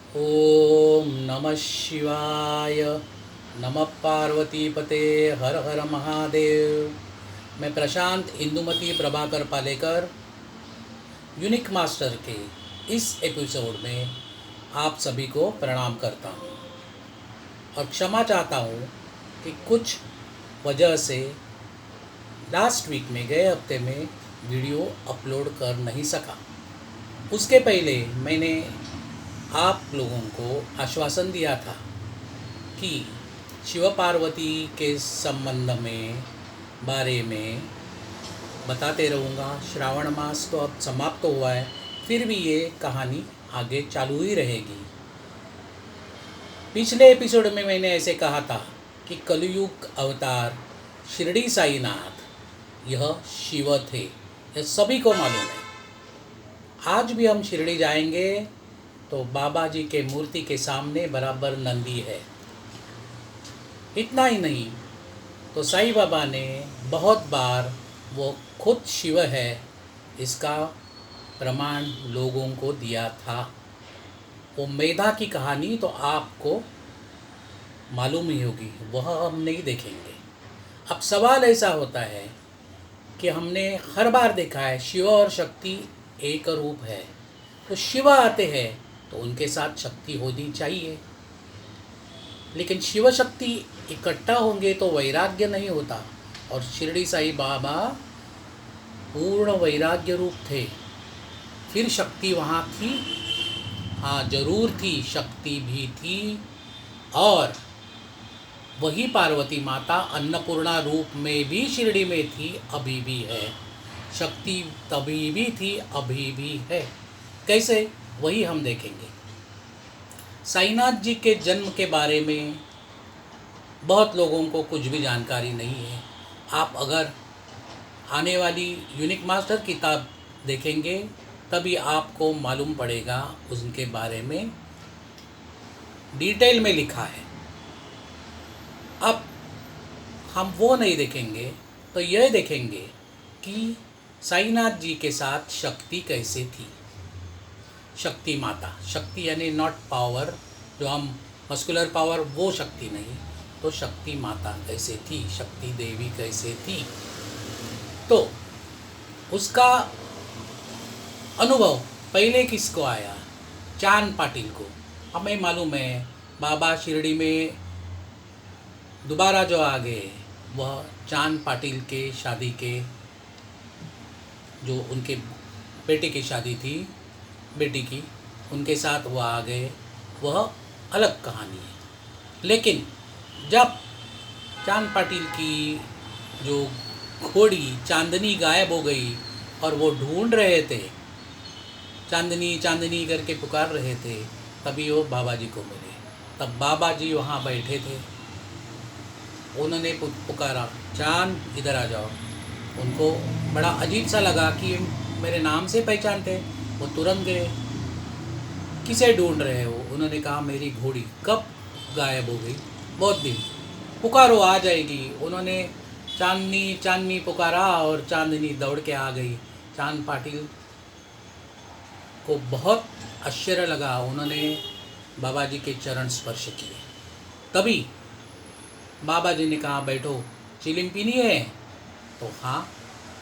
ओम नमः शिवाय। नमः पार्वतीपते। हर हर महादेव। मैं प्रशांत इंदुमती प्रभाकर पालेकर यूनिक मास्टर के इस एपिसोड में आप सभी को प्रणाम करता हूँ और क्षमा चाहता हूँ कि कुछ वजह से लास्ट वीक में गए हफ्ते में वीडियो अपलोड कर नहीं सका। उसके पहले मैंने आप लोगों को आश्वासन दिया था कि शिव पार्वती के संबंध में बारे में बताते रहूँगा। श्रावण मास तो अब समाप्त तो हुआ है, फिर भी ये कहानी आगे चालू ही रहेगी। पिछले एपिसोड में मैंने ऐसे कहा था कि कलयुग अवतार शिरडी साईनाथ यह शिव थे, यह सभी को मालूम है। आज भी हम शिरडी जाएंगे तो बाबा जी के मूर्ति के सामने बराबर नंदी है। इतना ही नहीं तो साईं बाबा ने बहुत बार वो खुद शिव है इसका प्रमाण लोगों को दिया था। वो मेधा की कहानी तो आपको मालूम ही होगी, वह हम नहीं देखेंगे। अब सवाल ऐसा होता है कि हमने हर बार देखा है शिव और शक्ति एक रूप है, तो शिव आते हैं तो उनके साथ शक्ति होनी चाहिए। लेकिन शिव शक्ति इकट्ठा होंगे तो वैराग्य नहीं होता, और शिरडी साईं बाबा पूर्ण वैराग्य रूप थे। फिर शक्ति वहाँ थी, हाँ जरूर थी, शक्ति भी थी। और वही पार्वती माता अन्नपूर्णा रूप में भी शिरडी में थी, अभी भी है। शक्ति तभी भी थी, अभी भी है। कैसे, वही हम देखेंगे। साईनाथ जी के जन्म के बारे में बहुत लोगों को कुछ भी जानकारी नहीं है। आप अगर आने वाली यूनिक मास्टर किताब देखेंगे तभी आपको मालूम पड़ेगा, उनके बारे में डिटेल में लिखा है। अब हम वो नहीं देखेंगे, तो यह देखेंगे कि साईनाथ जी के साथ शक्ति कैसे थी। शक्ति माता, शक्ति यानी नॉट पावर, जो हम मस्कुलर पावर, वो शक्ति नहीं, तो शक्ति माता कैसे थी, शक्ति देवी कैसे थी। तो उसका अनुभव पहले किसको आया? चांद पाटिल को। हमें मालूम है बाबा शिरडी में दोबारा जो आ गए वह चांद पाटिल के शादी के, जो उनके बेटे की शादी थी, बेटी की, उनके साथ वह आ गए, वह अलग कहानी है। लेकिन जब चांद पाटिल की जो घोड़ी चांदनी गायब हो गई और वो ढूंढ रहे थे, चांदनी चांदनी करके पुकार रहे थे, तभी वो बाबा जी को मिले। तब बाबा जी वहाँ बैठे थे, उन्होंने पुकारा, चांद इधर आ जाओ। उनको बड़ा अजीब सा लगा कि मेरे नाम से पहचानते। वो तुरंत गए, किसे ढूंढ रहे हो? उन्होंने कहा मेरी घोड़ी कब गायब हो गई, बहुत दिन, पुकारो आ जाएगी। उन्होंने चांदनी चांदनी पुकारा और चांदनी दौड़ के आ गई। चांद पाटिल को बहुत आश्चर्य लगा, उन्होंने बाबा जी के चरण स्पर्श किए। तभी बाबा जी ने कहा बैठो, चिलिम पीनी है? तो हाँ।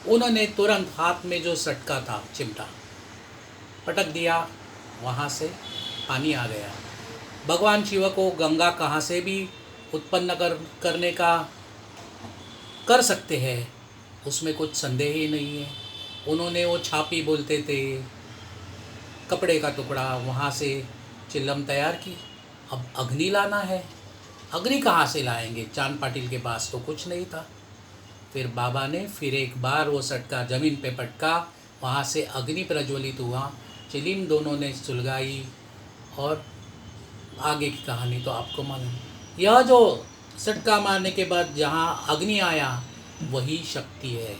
उन्होंने तुरंत हाथ में जो सटका था चिमटा पटक दिया, वहाँ से पानी आ गया। भगवान शिव को गंगा कहाँ से भी उत्पन्न करने का कर सकते हैं, उसमें कुछ संदेह ही नहीं है। उन्होंने वो छापी बोलते थे, कपड़े का टुकड़ा, वहाँ से चिल्लम तैयार की। अब अग्नि लाना है, अग्नि कहाँ से लाएंगे? चांद पाटिल के पास तो कुछ नहीं था। फिर बाबा ने फिर एक बार वो सटका ज़मीन पे पटका, वहाँ से अग्नि प्रज्वलित हुआ, चिलिम दोनों ने सुलगाई, और आगे की कहानी तो आपको मालूम। यह जो सटका मारने के बाद जहाँ अग्नि आया वही शक्ति है।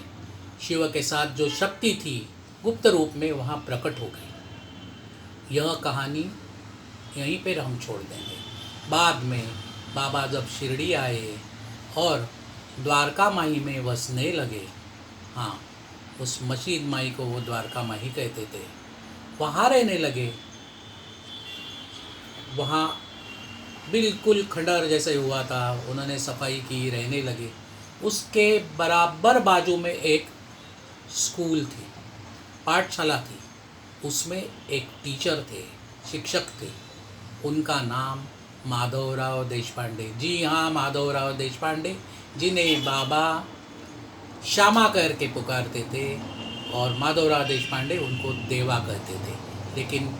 शिव के साथ जो शक्ति थी गुप्त रूप में वहाँ प्रकट हो गई। यह कहानी यहीं पर हम छोड़ देंगे। बाद में बाबा जब शिरडी आए और द्वारका माई में बसने लगे, हाँ उस मस्जिद माई को वो द्वारका माई कहते थे, वहाँ रहने लगे, वहाँ बिल्कुल खंडहर जैसे हुआ था। उन्होंने सफाई की, रहने लगे। उसके बराबर बाजू में एक स्कूल थी, पाठशाला थी। उसमें एक टीचर थे, शिक्षक थे। उनका नाम माधवराव देशपांडे। जी हाँ, माधवराव देशपांडे, जिन्हें बाबा श्यामा करके पुकारते थे और माधवराव देशपांडे उनको देवा कहते थे। लेकिन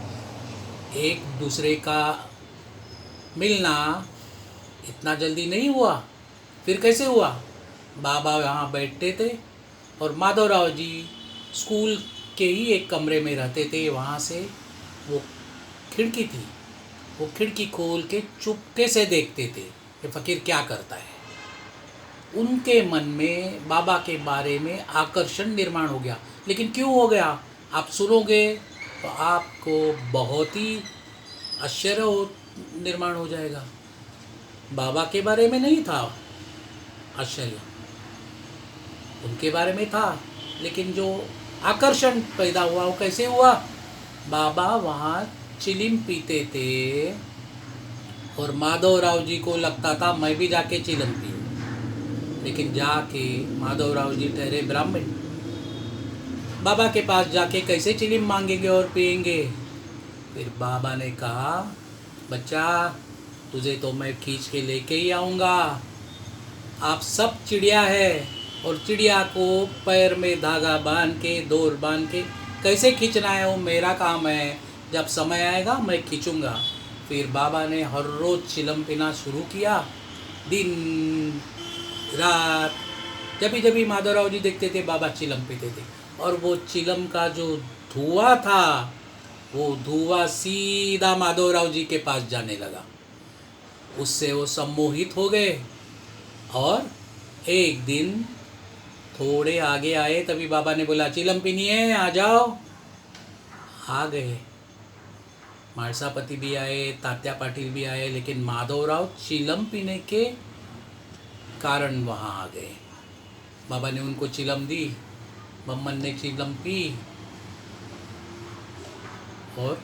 एक दूसरे का मिलना इतना जल्दी नहीं हुआ। फिर कैसे हुआ? बाबा यहाँ बैठते थे और माधवराव जी स्कूल के ही एक कमरे में रहते थे। वहाँ से वो खिड़की थी, वो खिड़की खोल के चुपके से देखते थे कि फ़कीर क्या करता है। उनके मन में बाबा के बारे में आकर्षण निर्माण हो गया। लेकिन क्यों हो गया, आप सुनोगे तो आपको बहुत ही आश्चर्य निर्माण हो जाएगा। बाबा के बारे में नहीं था आश्चर्य, उनके बारे में था। लेकिन जो आकर्षण पैदा हुआ वो कैसे हुआ? बाबा वहाँ चिलिम पीते थे और माधवराव जी को लगता था मैं भी जाके चिलम पीऊँ। लेकिन जाके माधवराव जी ठहरे ब्राह्मण, बाबा के पास जाके कैसे चिलिम मांगेंगे और पिएंगे? फिर बाबा ने कहा, बच्चा तुझे तो मैं खींच के लेके ही आऊँगा। आप सब चिड़िया है और चिड़िया को पैर में धागा बांध के, डोर बांध के कैसे खींचना है वो मेरा काम है। जब समय आएगा मैं खींचूँगा। फिर बाबा ने हर रोज़ चिलम पीना शुरू किया, दिन रात। जब भी माधवराव जी देखते थे बाबा चिलम पीते थे और वो चिलम का जो धुआं था वो धुआं सीधा माधवराव जी के पास जाने लगा। उससे वो सम्मोहित हो गए और एक दिन थोड़े आगे आए, तभी बाबा ने बोला चिलम पीनी है, आ जाओ। आ गए, मारसापति भी आए, तात्या पाटिल भी आए, लेकिन माधवराव चिलम पीने के कारण वहाँ आ गए। बाबा ने उनको चिलम दी, बम्मन ने चिलम पी और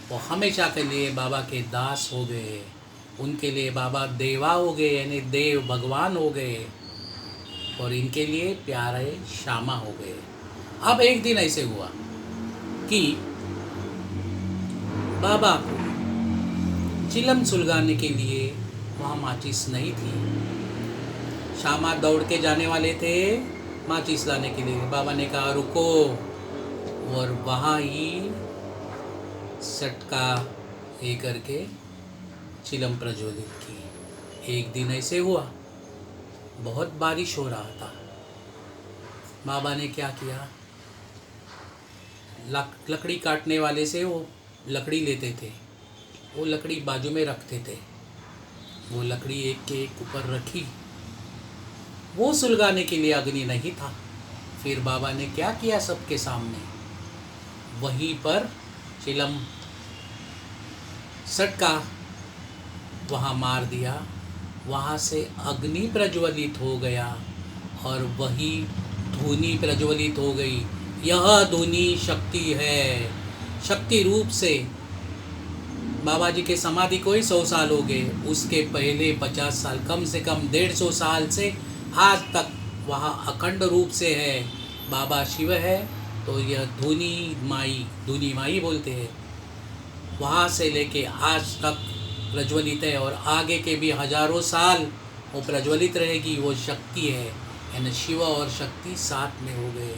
वो हमेशा के लिए बाबा के दास हो गए। उनके लिए बाबा देवा हो गए, यानी देव भगवान हो गए और इनके लिए प्यारे श्यामा हो गए। अब एक दिन ऐसे हुआ कि बाबा को चिलम सुलगाने के लिए वहाँ माचिस नहीं थी। श्यामा दौड़ के जाने वाले थे माचिस लाने के लिए। बाबा ने कहा रुको, और वहाँ ही सटका ये करके चिलम प्रज्वलित की। एक दिन ऐसे हुआ, बहुत बारिश हो रहा था। बाबा ने क्या किया, लकड़ी काटने वाले से वो लकड़ी लेते थे, वो लकड़ी बाजू में रखते थे। वो लकड़ी एक के एक ऊपर रखी, वो सुलगाने के लिए अग्नि नहीं था। फिर बाबा ने क्या किया, सबके सामने वहीं पर चिलम सटका, वहाँ मार दिया। वहाँ से अग्नि प्रज्वलित हो गया और वही धुनी प्रज्वलित हो गई। यह धुनी शक्ति है। शक्ति रूप से बाबा जी के समाधि को ही 100 साल हो गए, उसके पहले 50 साल, कम से कम 150 साल से आज तक वहाँ अखंड रूप से है। बाबा शिव है तो यह धुनी माई बोलते हैं, वहाँ से लेके आज तक प्रज्वलित है और आगे के भी हजारों साल वो प्रज्वलित रहेगी। वो शक्ति है, यानी शिव और शक्ति साथ में हो गए।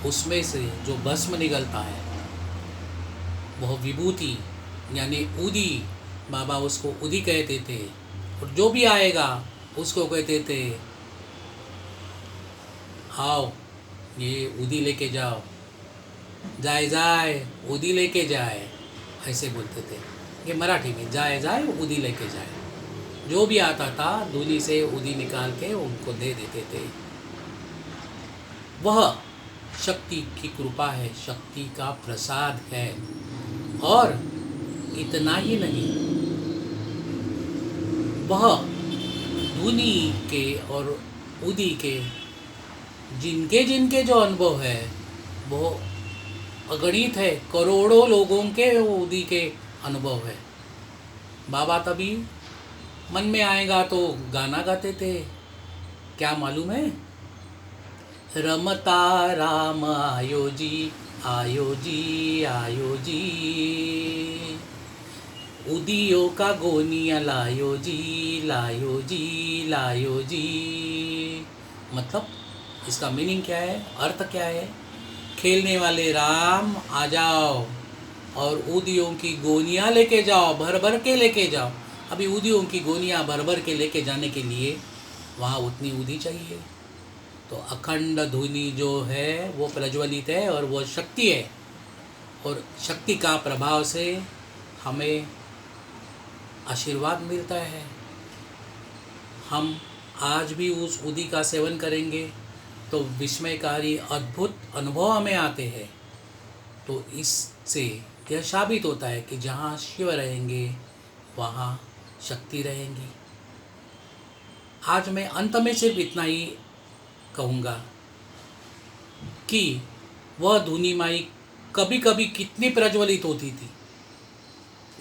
उसमें से जो भस्म निकलता है वह विभूति यानी उदी, बाबा उसको उदी कहते थे। और जो भी आएगा उसको कहते थे आओ ये उदी लेके जाओ, जाए जाए उदी लेके जाए, ऐसे बोलते थे। ये मराठी में जाए जाए उदी लेके जाए। जो भी आता था धूली से उदी निकाल के उनको दे देते थे। वह शक्ति की कृपा है, शक्ति का प्रसाद है। और इतना ही नहीं, वह धुनी के और उदी के जिनके जिनके जो अनुभव है वो अगणित है। करोड़ों लोगों के वो उदी के अनुभव है। बाबा तभी मन में आएगा तो गाना गाते थे, क्या मालूम है? रमता राम आयो जी, आयो जी, आयो जी, उदियो का गोनिया लायो जी, लायो जी, लायो जी। मतलब इसका मीनिंग क्या है, अर्थ क्या है? खेलने वाले राम आ जाओ और ऊदियों की गोनियाँ लेके जाओ, भर भर के लेके जाओ। अभी ऊदियों की गोनियाँ भर भर के लेके जाने के लिए वहाँ उतनी ऊदी चाहिए। तो अखंड धुनी जो है वो प्रज्वलित है और वो शक्ति है, और शक्ति का प्रभाव से हमें आशीर्वाद मिलता है। हम आज भी उस उदी का सेवन करेंगे तो विस्मयकारी अद्भुत अनुभव हमें आते हैं। तो इससे यह साबित होता है कि जहाँ शिव रहेंगे वहाँ शक्ति रहेंगी। आज मैं अंत में सिर्फ इतना ही कहूँगा कि वह धुनी माई कभी कभी कितनी प्रज्वलित होती थी,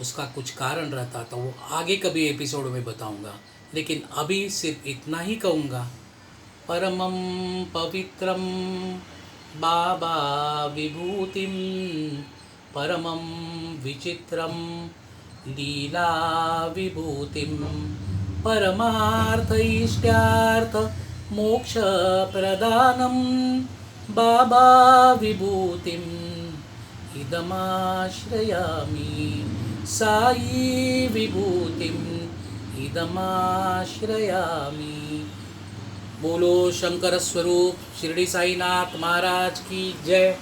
उसका कुछ कारण रहता, तो वो आगे कभी एपिसोड में बताऊँगा। लेकिन अभी सिर्फ इतना ही कहूँगा, परमं पवित्रं बाबा विभूतिं, परमं विचित्रं लीला विभूतिं, परमार्थ इष्ट्यार्थ मोक्ष प्रदानं बाबा विभूतिं इदमाश्रयामि, साई विभूतिं इदमाश्रयामि। बोलो शंकर स्वरूप शिरडी साईनाथ महाराज की जय।